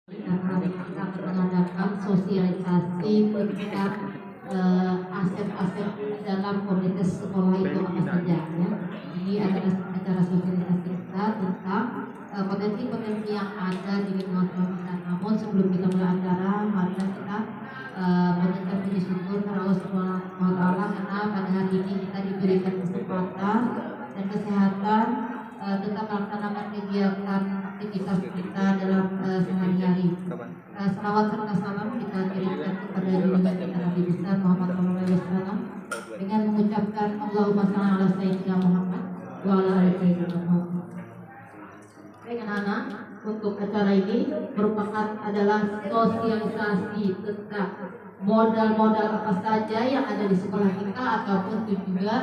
Kita mengadakan sosialisasi tentang aset-aset dalam komunitas sekolah itu apa saja ya. Ini adalah acara sosialisasi kita tentang potensi-potensi yang ada di lingkungan sekolah kita. Namun sebelum kita mulai acara, mari kita mengucapkan puji syukur kepada Allah Subhanahu wa Ta'ala karena pada hari ini kita diberikan kesempatan dan kesehatan tetap melaksanakan kegiatan aktivitas kita dalam sehari-hari. Salawat serta salam kita kirimkan kepada junjungan kita Nabi besar Muhammad SAW dengan mengucapkan Allahumma shalli ala sayyidina Muhammad wa ala ali sayyidina Muhammad. Baik anak-anak, untuk acara ini merupakan adalah sosialisasi tentang modal-modal apa saja yang ada di sekolah kita ataupun juga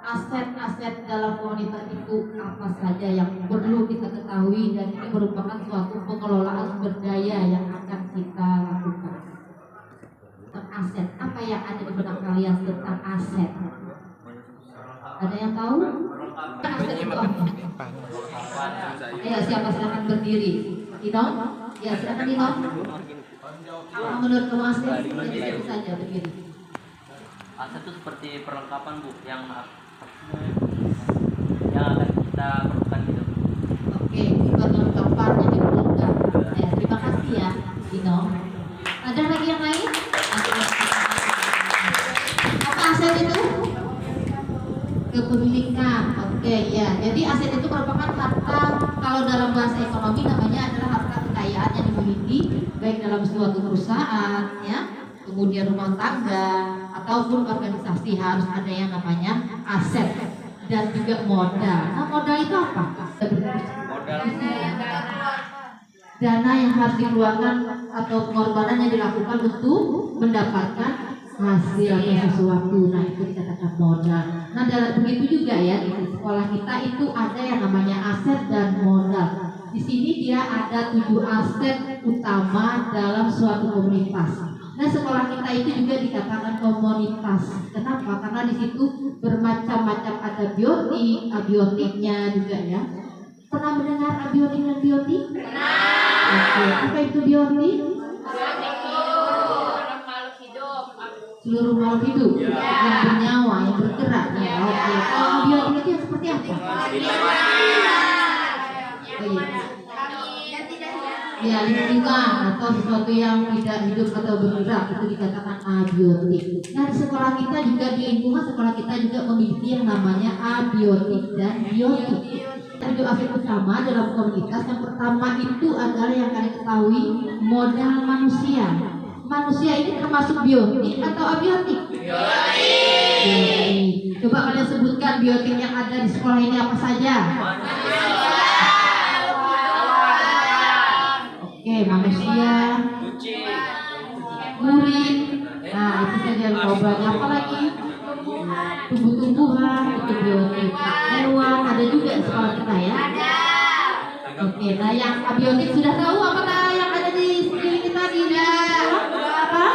aset-aset dalam komunitas itu apa saja yang perlu kita ketahui, dan ini merupakan suatu pengelolaan sumber daya yang akan kita lakukan. Tentang aset, apa yang ada di benak kalian tentang aset? Ada yang tahu? Aset itu apa? Ayo siapa silakan berdiri. Dino? Ya silakan Dino. Menurut kamu aset, jadi saja berdiri. Aset itu seperti perlengkapan Bu yang akan kita perlukan gitu. Oke, perlengkapan yang diperlukan. Ya, terima kasih ya, Dino. Ada lagi yang lain? Apa aset itu? Kepemilikan. Oke, ya. Jadi aset itu merupakan harta, kalau dalam bahasa ekonomi namanya adalah harta kekayaan yang dimiliki baik dalam suatu perusahaan, ya, kemudian rumah tangga ataupun organisasi. Harus ada yang namanya aset dan juga modal. Nah, modal itu apa? Modal dana yang harus dikeluarkan atau pengorbanan yang dilakukan untuk mendapatkan hasil atau sesuatu. Nah, itu dikatakan modal. Nah, begitu juga ya di sekolah kita itu ada yang namanya aset dan modal. Di sini dia ada 7 aset utama dalam suatu komunitas. Nah, sekolah kita itu juga dikatakan komunitas. Kenapa? Karena di situ bermacam-macam, ada biotik, abiotiknya juga ya. Pernah mendengar abiotik dan biotik? Pernah. Oke, apa itu biotik? Biotik itu makhluk hidup. Seluruh makhluk hidup yang bernyawa, yang bergerak. Ya. Oke, kalau abiotik itu yang seperti apa? Oh, iya. Ya, lingkungan atau sesuatu yang tidak hidup atau bergerak itu dikatakan abiotik. Nah, di sekolah kita juga, di lingkungan sekolah kita juga memiliki yang namanya abiotik dan biotik. Tujuh aspek utama dalam komunitas. Yang pertama itu adalah yang kalian ketahui, modal manusia. Manusia ini termasuk biotik atau abiotik? Biotik. Coba kalian sebutkan biotik yang ada di sekolah ini apa saja? Oke, manusia, murid, nah itu saja korbannya. Apa lagi? Tumbuh-tumbuhan, itu biotik. Hewan ada juga di sekolah kita ya. Oke, nah yang abiotik sudah tahu apa yang ada di sekeliling kita di apa?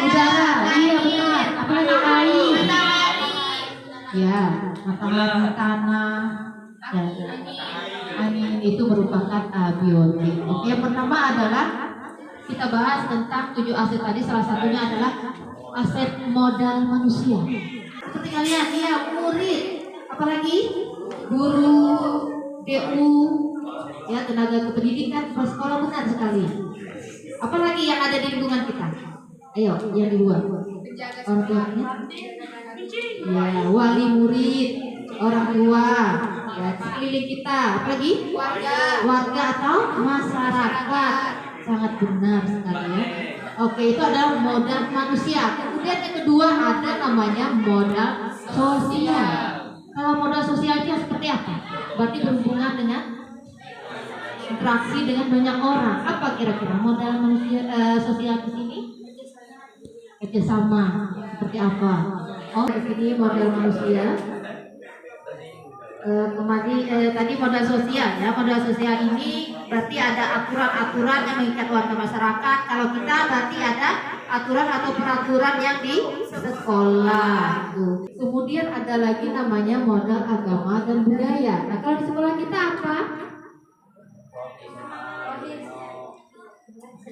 Udara, iya benar. Apa lagi? Air, ya, matahari, tanah, dan angin itu merupakan abiotik. Oke, yang pertama adalah kita bahas tentang 7 aset tadi. Salah satunya adalah aset modal manusia. Seperti kalian, ya, murid, apalagi guru, DU, ya, tenaga kependidikan, kepala sekolah, benar sekali. Apalagi yang ada di lingkungan kita? Ayo, yang di luar. Orang tuanya, ya, wali murid, orang tua, ya, sekeliling kita, apalagi warga atau masyarakat. Sangat benar sekali ya. Oke, itu adalah modal manusia. Kemudian yang kedua ada namanya modal sosial. Kalau modal sosial itu seperti apa? Berarti berhubungan dengan interaksi dengan banyak orang. Apa kira-kira modal manusia sosial di sini? Kerjasama. Seperti apa? Oh, di sini modal manusia. Tadi modal sosial ya. Modal sosial ini berarti ada aturan-aturan yang mengikat warga masyarakat. Kalau kita berarti ada aturan atau peraturan yang di sekolah. Kemudian ada lagi namanya modal agama dan budaya. Nah, kalau di sekolah kita apa?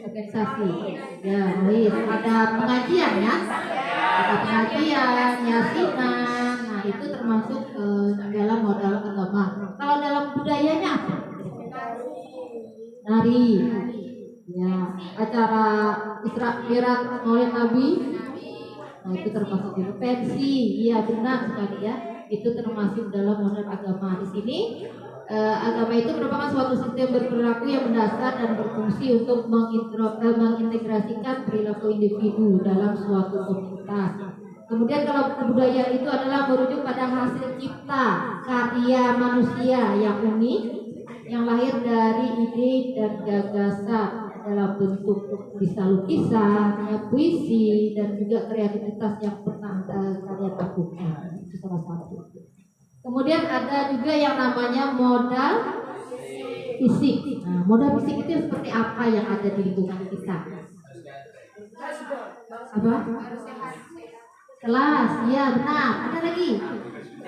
organisasi. Ya, baik. Ada pengajian ya. Ada pengajian, yasinan. Nah, itu termasuk dalam modal agama. Kalau dalam budayanya apa? Nari. Ya, acara Isra Mi'raj Maulid Nabi. Nah, itu termasuk juga pensi. Iya, benar sekali ya. Itu termasuk dalam modal agama. Di sini agama itu merupakan suatu sistem berperilaku yang mendasar dan berfungsi untuk mengintegrasikan perilaku individu dalam suatu komunitas. Kemudian kalau kebudayaan itu adalah merujuk pada hasil cipta karya manusia yang unik, yang lahir dari ide dan gagasan dalam bentuk bisa lukisan, ya, puisi, dan juga kreativitas yang pernah kalian lakukan. Itu salah satu. Kemudian ada juga yang namanya modal fisik. Nah, modal fisik itu seperti apa yang ada di lingkungan kita? Apa? Kelas, ya benar. Ada lagi?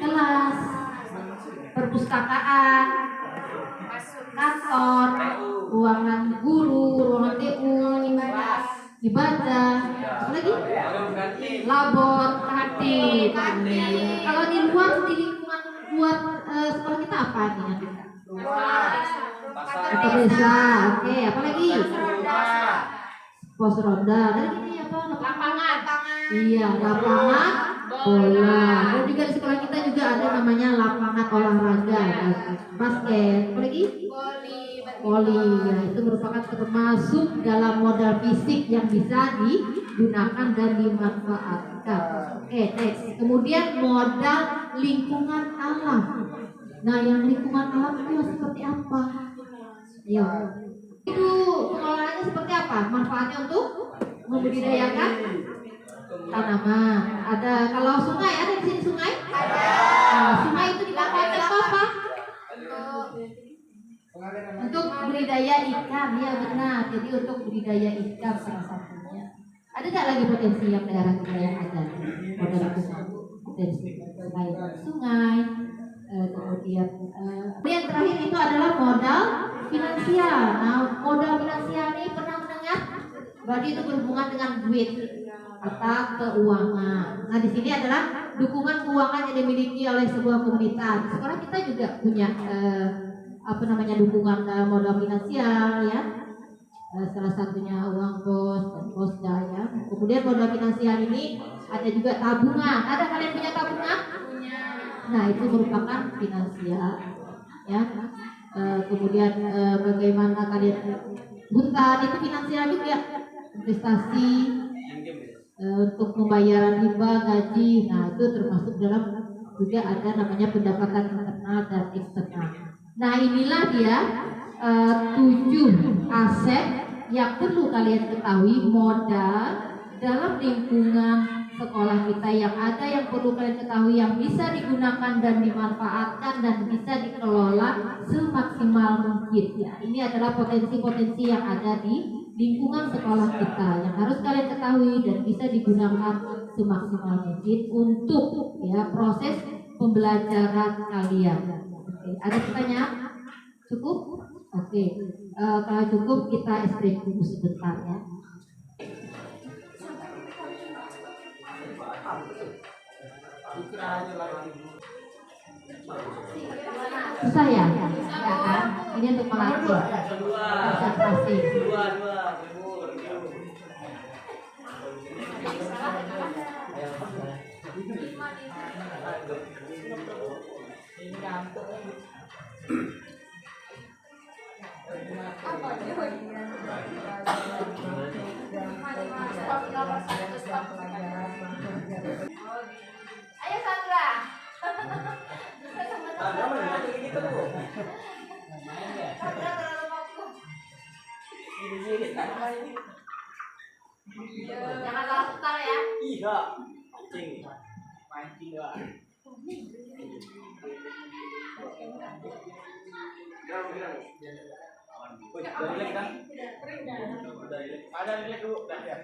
Kelas, perpustakaan, kantor, ruangan guru, ruangan TU, ibadah, apa lagi? Labor, kantin. Kalau di luar, di lingkungan luar sekolah kita apa nih? Atau desa, oke, apa lagi? Pos ronda, dan ini apa? Lapangan. Iya, lapangan bola. Dan juga di sekolah kita juga ada namanya lapangan olahraga, basket, apa lagi? Voli, ya, itu merupakan termasuk dalam modal fisik yang bisa digunakan dan dimanfaatkan. Oke, next. Kemudian modal lingkungan alam. Nah, yang lingkungan alam itu seperti apa? Ayo. Itu pengelolaannya seperti apa? Manfaatnya untuk membudidayakan tanaman. Ada kalau sungai, ada di sini sungai? Ada. Nah, sungai itu dimanfaatkan untuk apa? Untuk budidaya ikan, ya benar. Jadi untuk budidaya ikan salah satunya. Ada nggak lagi potensi yang daerah kita yang ada? Modal potensi selain sungai, kemudian yang terakhir itu adalah modal finansial. Nah, modal finansial ini pernah mendengar? Berarti itu berhubungan dengan duit atau keuangan. Nah, di sini adalah dukungan keuangan yang dimiliki oleh sebuah komunitas. Sekarang kita juga punya dukungan modal finansial ya. Salah satunya uang pos dan posda ya. Kemudian modal finansial ini ada juga tabungan. Ada kalian punya tabungan? Punya. Nah, itu merupakan finansial ya. Kemudian bagaimana kalian hutan itu finansial juga, investasi untuk pembayaran hibah, gaji. Nah, itu termasuk dalam juga ada namanya pendapatan internal dan eksternal. Nah, inilah dia 7 aset yang perlu kalian ketahui modal dalam lingkungan sekolah kita yang ada, yang perlu kalian ketahui, yang bisa digunakan dan dimanfaatkan dan bisa dikelola semaksimal mungkin ya. Ini adalah potensi-potensi yang ada di lingkungan sekolah kita yang harus kalian ketahui dan bisa digunakan semaksimal mungkin untuk ya proses pembelajaran kalian. Oke, ada pertanyaan? Cukup? Oke, kalau cukup kita istirahat dulu sebentar ya. Susah ya? Ya kan? Ini untuk melatih konsentrasi. Ayo Sandra. Sandra terlalu fokus. Jangan salah setar ya. Iya. Mancing doang. Ada rilek dulu, dah ya.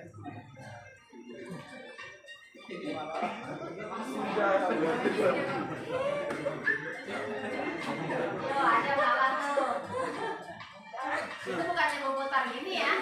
Ada salah tuh. Itu bukannya memutar gini ya.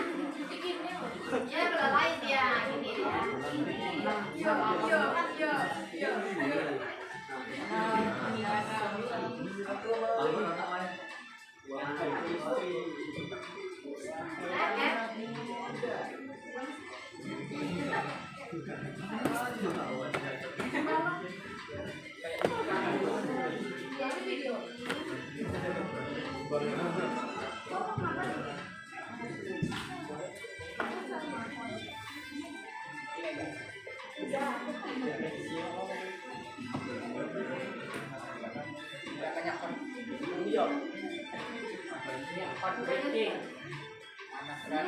Oke,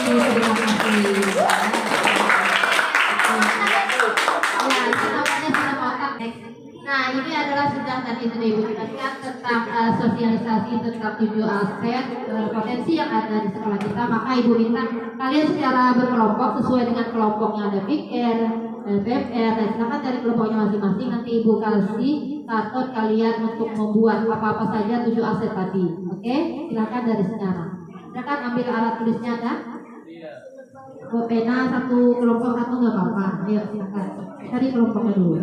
terima kasih. Ya, itu namanya sudah otak. Nah, ini adalah sudah tadi sudah Ibu jelaskan tentang sosialisasi tentang 7 aset potensi yang ada di sekolah kita. Maka Ibu minta kalian secara berkelompok sesuai dengan kelompoknya, ada Big R, BMR, dan silakan dari kelompoknya masing-masing. Nanti Ibu kasih karton kalian untuk membuat apa-apa saja 7 aset tadi. Oke, silakan dari sekarang. Silakan ambil alat tulisnya, ada? Pena satu kelompok satu nggak apa-apa. Ayo silakan. Cari kelompoknya dulu.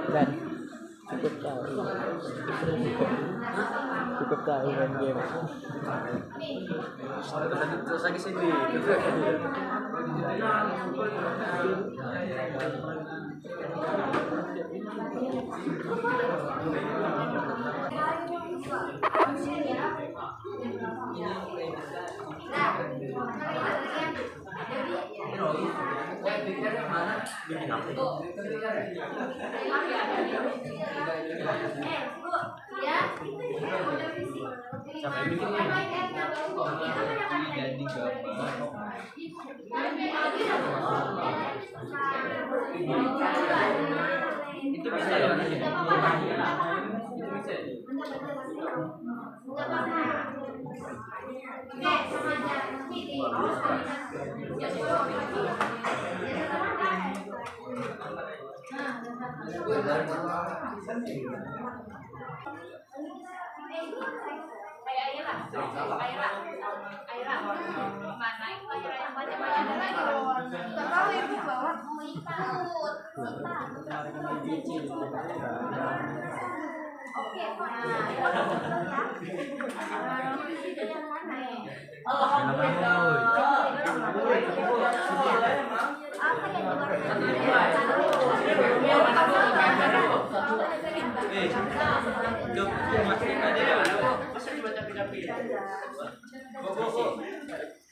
Dan cukup tahu main game. Terus lagi sini. Itu bisa ya.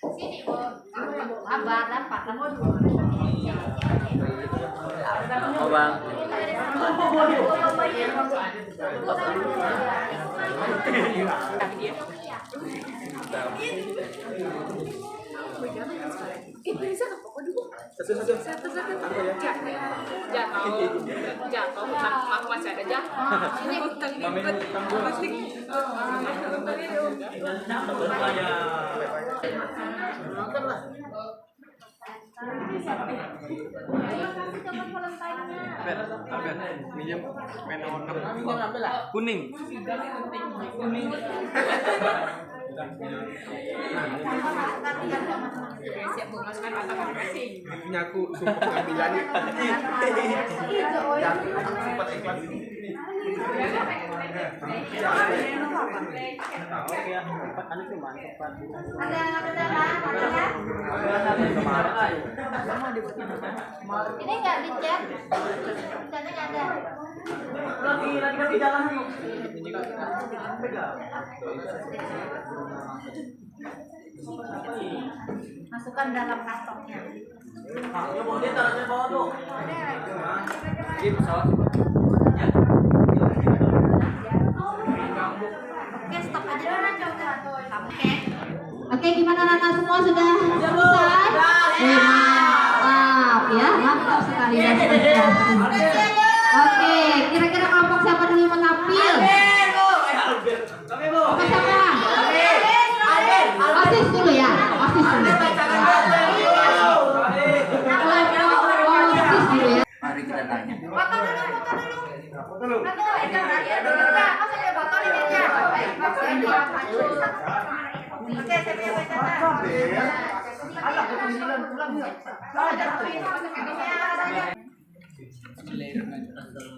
Sini, Bu. Abah dapat. Oh bang. Jatuh, aku masih ada jatuh. Ini hutang Minjem pena warna kuning. siap memasukkan kata-kata kasih. Punya aku sumpah pengambilannya. Sempat ikhlas. Ini nggak dicat, catnya nggak ada. Lagi di jalan nih. Masukkan dalam kantongnya. Dia taruhnya bawah tuh. Ini pesawat. Oke, stop aja dulu Nana, coba. Oke, gimana Nana, semua sudah selesai? Mantap ya, mantap sekali ya. Oke, kira-kira kelompok siapa dulu yang mau tampil? Apa siapa? Osis dulu ya, osis dulu. Osis dulu ya. Mari kita tanya. Foto dulu. Masa dia foto di meja? Oke, saya punya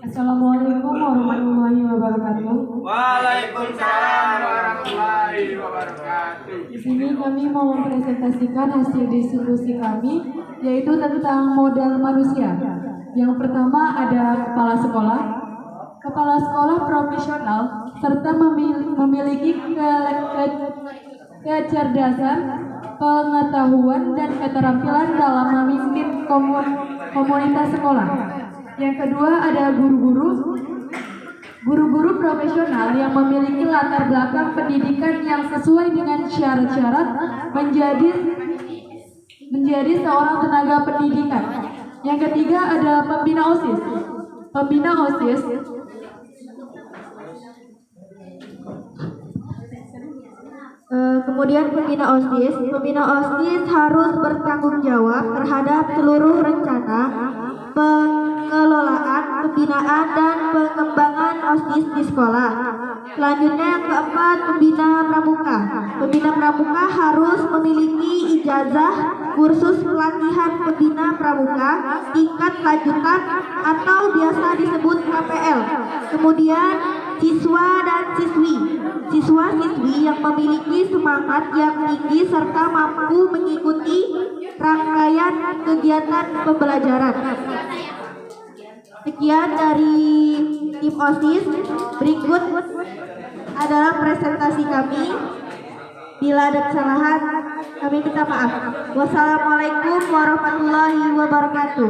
Assalamualaikum warahmatullahi wabarakatuh. Waalaikumsalam warahmatullahi wabarakatuh. Di sini kami mau mempresentasikan hasil diskusi kami, yaitu tentang modal manusia. Yang pertama ada kepala sekolah profesional, serta memiliki kecerdasan, pengetahuan, dan keterampilan dalam memimpin komunitas sekolah. Yang kedua ada guru-guru profesional yang memiliki latar belakang pendidikan yang sesuai dengan syarat-syarat menjadi seorang tenaga pendidikan. Yang ketiga ada pembina OSIS. Kemudian pembina OSIS harus bertanggung jawab terhadap seluruh rencana, pengelolaan, pembinaan, dan pengembangan OSIS di sekolah. Selanjutnya yang keempat, pembina pramuka. Pembina pramuka harus memiliki ijazah kursus pelatihan pembina pramuka tingkat lanjutan atau biasa disebut KPL. Kemudian siswa dan siswi yang memiliki semangat yang tinggi serta mampu mengikuti rangkaian kegiatan pembelajaran. Sekian dari tim OSIS. Berikut adalah presentasi kami. Bila ada kesalahan, kami minta maaf. Wassalamualaikum warahmatullahi wabarakatuh.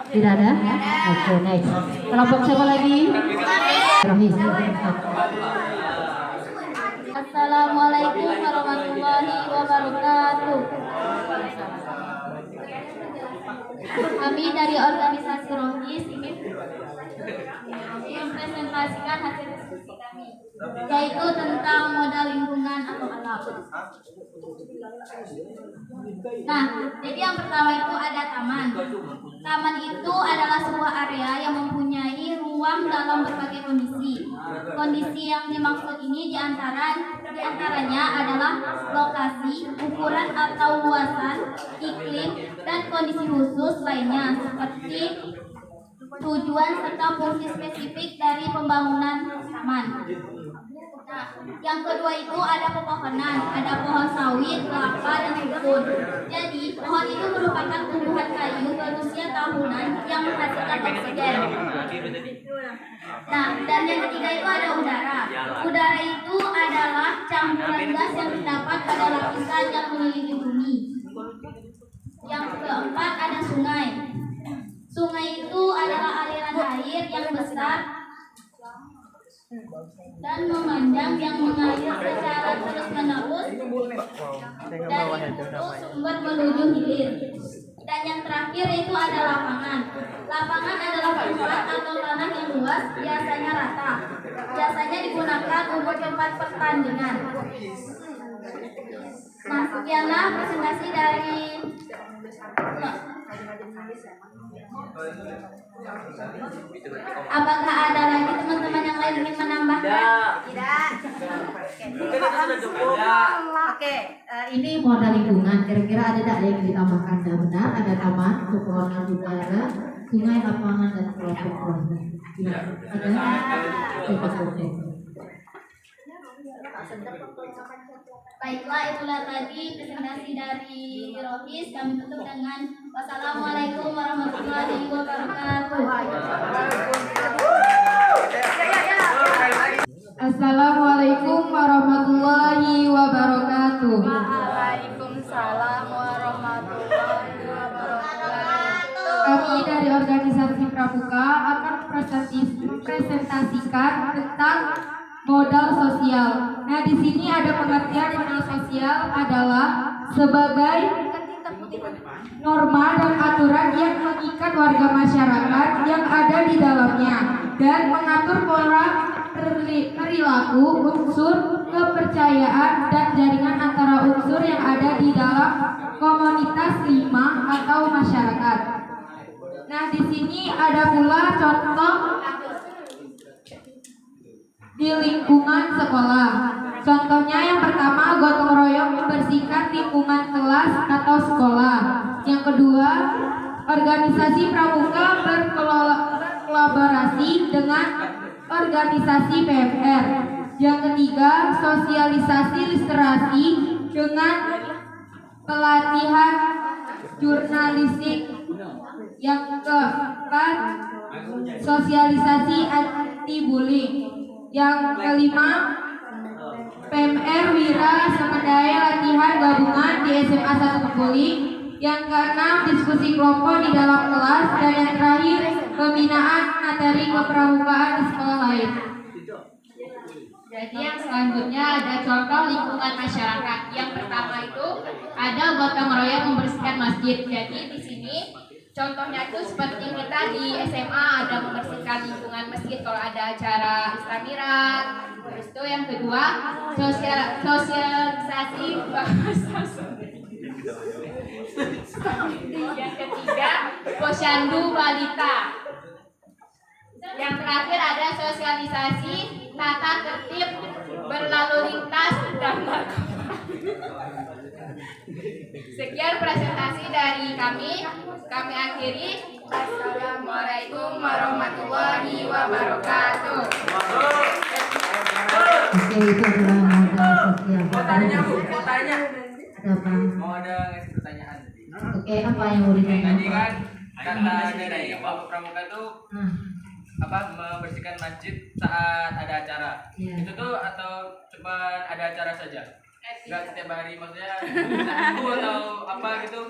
Tidak ada? Oke, next. Kelompok siapa lagi? Rohis. Assalamualaikum warahmatullahi wabarakatuh. Kami dari organisasi Rohis ingin mempresentasikan hasil diskusi kami, yaitu tentang modal lingkungan atau alam. Nah, jadi yang pertama itu ada taman. Taman itu adalah sebuah area yang mempunyai ruang dalam berbagai kondisi. Kondisi yang dimaksud ini diantaranya adalah lokasi, ukuran atau luasan, iklim, dan kondisi khusus lainnya seperti tujuan serta fungsi spesifik dari pembangunan taman. Nah, yang kedua itu ada pepohonan, ada pohon sawit, kelapa, dan sukun. Jadi, pohon itu merupakan tumbuhan kayu berusia tahunan yang menghasilkan oksigen. Nah, dan yang ketiga itu ada udara. Udara itu adalah campuran gas yang terdapat pada lapisan yang mengelilingi bumi. Yang keempat ada sungai. Sungai itu adalah aliran air yang besar dan memanjang yang mengalir secara terus-menerus dan itu sumber menuju hilir. Dan yang terakhir itu ada lapangan. Lapangan adalah tempat atau tanah yang luas, biasanya rata. Biasanya digunakan untuk tempat pertandingan. Nah, sekianlah presentasi dari Apakah ada lagi teman-teman yang lain ingin menambahkan? Tidak. Oke, ini modal lingkungan. Kira-kira ada tidak yang ditambahkan? Benar, ada taman, pepohonan udara, sungai, lapangan, dan kelompok. Ada? Baiklah, itulah tadi presentasi dari Rohis. Kami tutup dengan wassalamualaikum warahmatullahi wabarakatuh. Assalamualaikum warahmatullahi wabarakatuh. Waalaikumsalam warahmatullahi wabarakatuh. Kami dari organisasi Pramuka akan presentasikan tentang modal sosial. Nah, di sini ada pengertian modal sosial adalah sebagai norma dan aturan yang mengikat warga masyarakat yang ada di dalamnya dan mengatur pola perilaku, unsur kepercayaan dan jaringan antara unsur yang ada di dalam komunitas atau masyarakat. Nah, di sini ada pula contoh di lingkungan sekolah. Contohnya yang pertama, gotong royong membersihkan lingkungan kelas atau sekolah. Yang kedua, organisasi pramuka berkolaborasi dengan organisasi PMR. Yang ketiga, sosialisasi literasi dengan pelatihan jurnalistik. Yang keempat, sosialisasi anti bullying. Yang kelima, PMR Wira Swadaya latihan gabungan di SMA 1 Kepuli. Yang keenam, diskusi kelompok di dalam kelas. Dan yang terakhir, pembinaan materi kepramukaan di sekolah lain. Jadi yang selanjutnya ada contoh lingkungan masyarakat. Yang pertama itu ada gotong royong membersihkan masjid. Jadi di sini contohnya itu seperti kita di SMA ada membersihkan lingkungan masjid kalau ada acara istamirat. Terus itu yang kedua sosialisasi bahasa. Yang ketiga posyandu balita. Yang terakhir ada sosialisasi tata tertib berlalu lintas dan narkoba. Sekian presentasi dari kami akhiri. Assalamualaikum warahmatullahi wabarakatuh. Oke, itu adalah modal sosial. Mau tanya Bu, mau tanya. Ada apa? Mau ada ngasih pertanyaan. Oke, apa yang mau Tadi ditanyakan? kan kata dari Bapak Pramuka itu Nah, membersihkan masjid saat ada acara. Iya. Itu tuh atau cuma ada acara saja? Enggak setiap hari, maksudnya minggu atau apa gitu?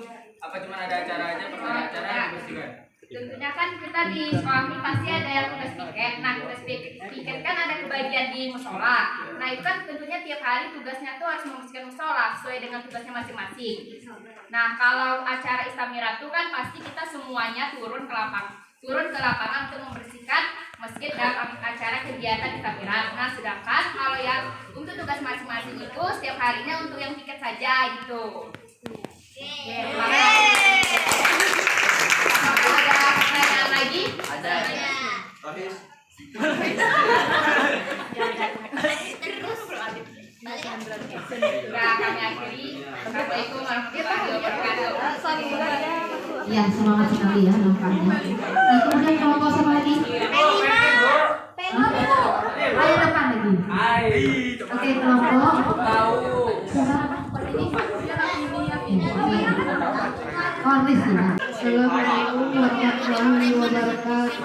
Apa cuma ada acara aja, pas ada acara dibersihkan? Tentunya kan kita di sekolah ini pasti ada yang tugas piket. Nah, tugas piket kan ada kebagian di musola. Nah, itu kan tentunya tiap hari tugasnya tuh harus membersihkan musola sesuai dengan tugasnya masing-masing. Nah, kalau acara istamirat tuh kan pasti kita semuanya turun ke lapangan untuk membersihkan masjid dalam acara kegiatan istamirat. Nah, sedangkan kalau yang untuk tugas masing-masing itu setiap harinya untuk yang piket saja gitu. Apakah ada pertanyaan lagi? Ada. Nah, kami akhiri. Assalamualaikum warahmatullahi wabarakatuh. ya semangat sekali ya nampaknya. Nah, kemudian kelompok sama lagi. Ayo depan lagi. Oke, kelompok. Kornis ya. Assalamualaikum warahmatullahi wabarakatuh.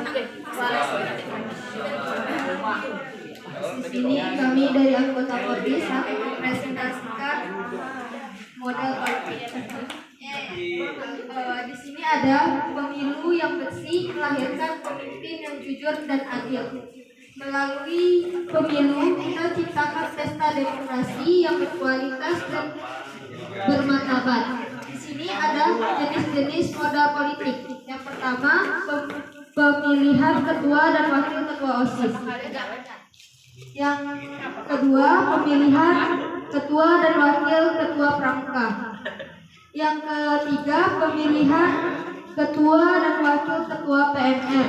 Di sini kami dari anggota Kornis akan mempresentasikan model politik. Di sini ada pemilu yang bersih melahirkan pemimpin yang jujur dan adil. Melalui pemilu kita ciptakan pesta demokrasi yang berkualitas dan bermartabat. Di sini ada jenis-jenis modal politik. Yang pertama, pemilihan ketua dan wakil ketua OSIS. Yang kedua, pemilihan ketua dan wakil ketua pramuka. Yang ketiga, pemilihan ketua dan wakil ketua PMR.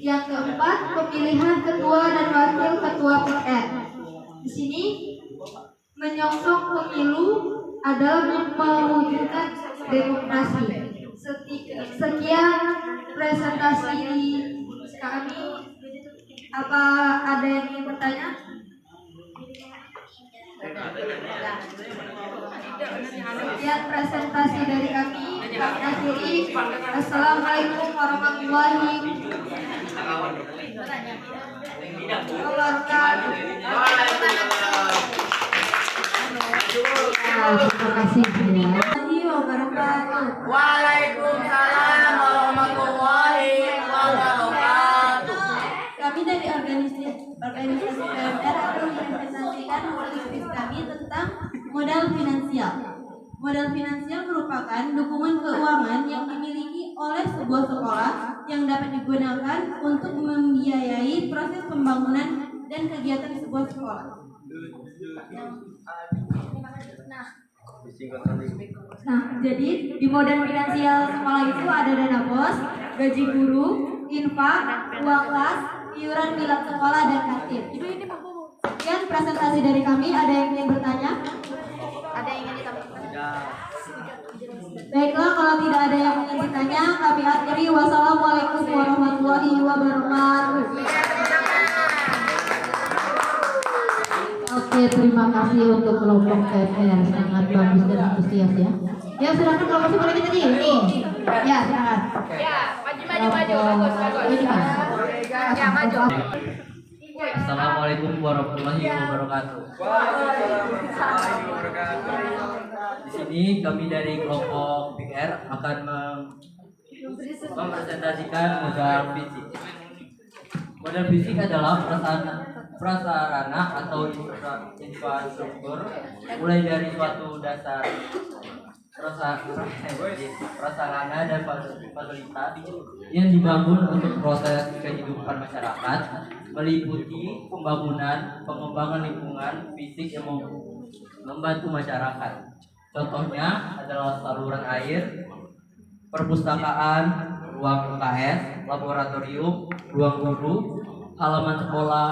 Yang keempat, pemilihan ketua dan wakil ketua PR. Di sini menyongsong pemilu adalah mewujudkan demokrasi. Sekian presentasi kami. Apa ada yang ingin bertanya? Sekian presentasi dari kami akhiri. Assalamualaikum warahmatullahi wabarakatuh. Terima kasih ya. Waalaikumsalam warahmatullahi wabarakatuh. Kami dari organisasi PMR akan mempresentasikan modul kami tentang modal finansial. Modal finansial merupakan dukungan keuangan yang dimiliki oleh sebuah sekolah yang dapat digunakan untuk membiayai proses pembangunan dan kegiatan sebuah sekolah. Nah, jadi di modal finansial sekolah itu ada dana bos, gaji guru, infak, uang kelas, iuran bilang sekolah, dan kantin. Sekian presentasi dari kami. Ada yang ingin bertanya? Ada yang ingin ditambahkan? Baiklah, kalau tidak ada yang ingin ditanya, kami akhiri. Wassalamualaikum warahmatullahi wabarakatuh. Oke, terima kasih untuk kelompok PPR, sangat bagus dan antusias ya. Ya, silakan kalau masih boleh kita ini. Ya, silakan. Ya, maju. Bagus. Ini Mas. Ya, maju. Assalamualaikum warahmatullahi wabarakatuh. Waalaikumsalam warahmatullahi wabarakatuh. Di sini kami dari kelompok PR akan mempresentasikan modal fisik. Modal fisik adalah prasarana atau infrastruktur mulai dari suatu dasar prasarana dan fasilitas yang dibangun untuk proses kehidupan masyarakat, meliputi pembangunan, pengembangan lingkungan fisik yang membantu masyarakat. Contohnya adalah saluran air, perpustakaan, ruang UKS, laboratorium, ruang guru, halaman sekolah,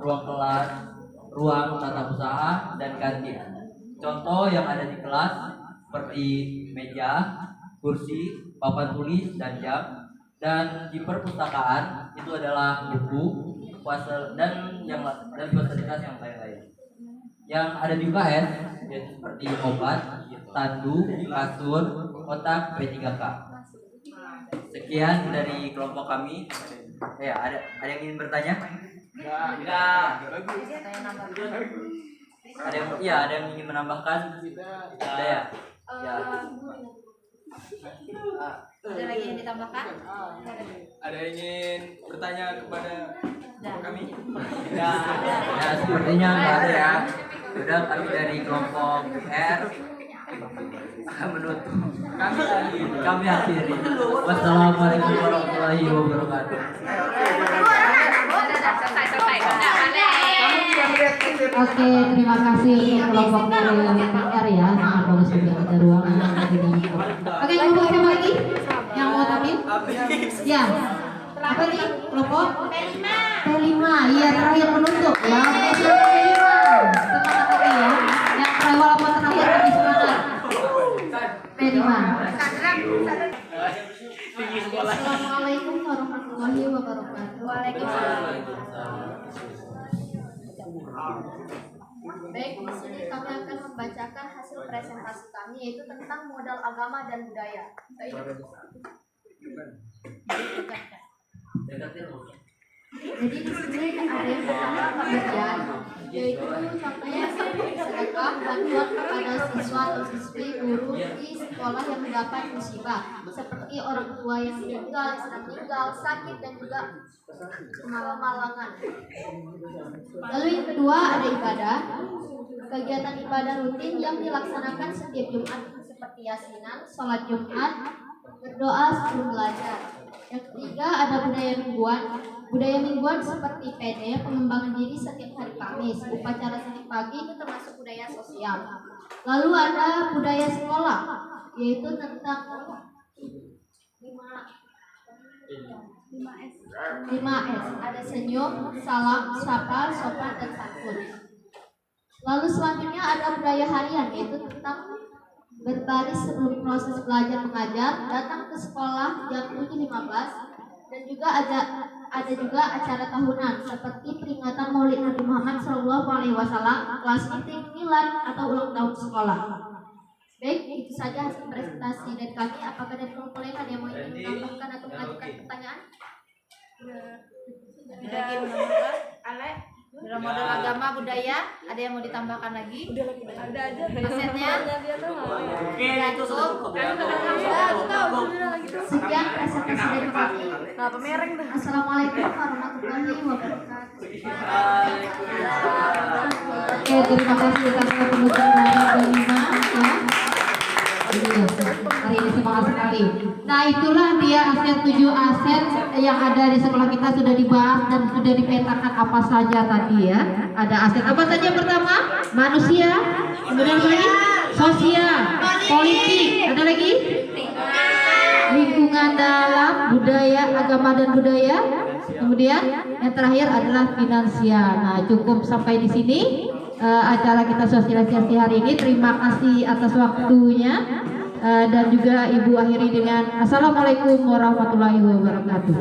ruang kelas, ruang tata usaha, dan kantin. Contoh yang ada di kelas seperti meja, kursi, papan tulis, dan jam. Dan di perpustakaan itu adalah buku, dan fasilitas yang lain-lain. Yang ada di UKS yaitu seperti obat, tandu, kasur, kotak, P3K. Sekian dari kelompok kami. Ya, ada yang ingin bertanya? Enggak. Ada yang ingin menambahkan? Ada ya? Ya. Ada lagi yang ditambahkan? Ada yang ingin bertanya kepada kami? Ya, sepertinya nggak ada ya. Sudah, kami dari kelompok PR akan menutup. Kami akhiri. Wassalamualaikum warahmatullahi wabarakatuh. Selesai. Oke, terima kasih untuk kelompok PR ya, sangat bagus juga, ada ruang yang lagi dalam. Oke, kelompok siapa lagi yang mau tampil? Ya, apa nih kelompok? P5. Iya, terakhir penutup ya. P5. Semangat lagi ya. Yang terakhir walaupun terakhir tapi semangat. P5. Assalamualaikum warahmatullahi wabarakatuh. Waalaikumsalam. Baik, di sini kami akan membacakan hasil presentasi kami, yaitu tentang modal agama dan budaya. Jadi di sini ada yang pertama pemberian, yaitu contohnya sedekah bantuan kepada siswa atau siswi guru di sekolah yang mendapat musibah, seperti orang tua yang meninggal, sakit, dan juga kemalangan. Lalu yang kedua ada ibadah, kegiatan ibadah rutin yang dilaksanakan setiap Jumat seperti yasinan, sholat Jumat, berdoa sebelum belajar. Yang ketiga ada budaya mingguan. Budaya mingguan seperti PD, pengembangan diri setiap hari Kamis, upacara Senin pagi itu termasuk budaya sosial. Lalu ada budaya sekolah, yaitu tentang 5S. Ada senyum, salam, sapa, sopan, dan santun. Lalu selanjutnya ada budaya harian, yaitu tentang berbaris sebelum proses belajar mengajar, datang ke sekolah jam 7.15, dan juga ada juga acara tahunan seperti peringatan Maulid Nabi Muhammad SAW, kelas meeting, milad, atau ulang tahun sekolah. Baik, itu saja hasil presentasi dari kami. Apakah dari kelompok lain ada yang mau ingin menambahkan atau mengajukan pertanyaan? Dalam modal agama budaya, ada yang mau ditambahkan lagi? Ada aja. Dosennya? Oke, itu cukup ya. Sekian presentasi dari kami. Assalamualaikum warahmatullahi wabarakatuh. Oke, terima kasih atas penutupan dari P5 ya. Iya, hari ini semangat sekali. Nah, itulah dia aset 7 aset yang ada di sekolah kita sudah dibahas dan sudah dipetakan apa saja tadi ya. Ada aset apa saja? Pertama, manusia, kemudian apa lagi? Sosial, politik, ada lagi? Lingkungan dalam, budaya, agama dan budaya. Kemudian yang terakhir adalah finansial. Nah, cukup sampai di sini acara kita sosialisasi hari ini. Terima kasih atas waktunya dan juga Ibu akhiri dengan Assalamualaikum warahmatullahi wabarakatuh.